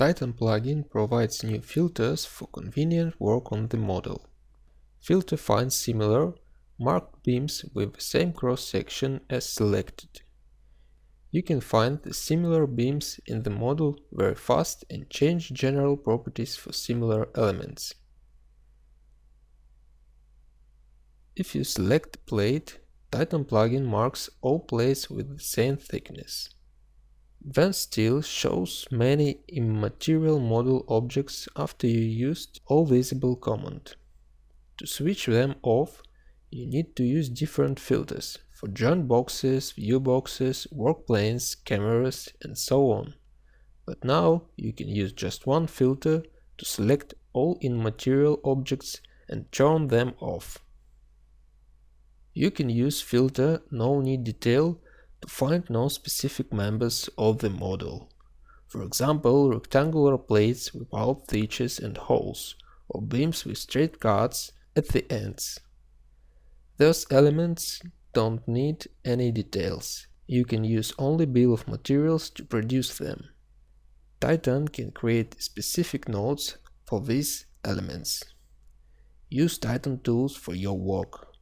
Titan plugin provides new filters for convenient work on the model. Filter finds similar, marked beams with the same cross-section as selected. You can find the similar beams in the model very fast and change general properties for similar elements. If you select the plate, Titan plugin marks all plates with the same thickness. Advanced Steel shows many immaterial model objects after you used All Visible command. To switch them off, you need to use different filters for joint boxes, view boxes, work planes, cameras, and so on. But now you can use just one filter to select all immaterial objects and turn them off. You can use filter No Need Detail to find non-specific members of the model. For example, rectangular plates without features and holes, or beams with straight cuts at the ends. Those elements don't need any details. You can use only bill of materials to produce them. Titan can create specific nodes for these elements. Use Titan tools for your work.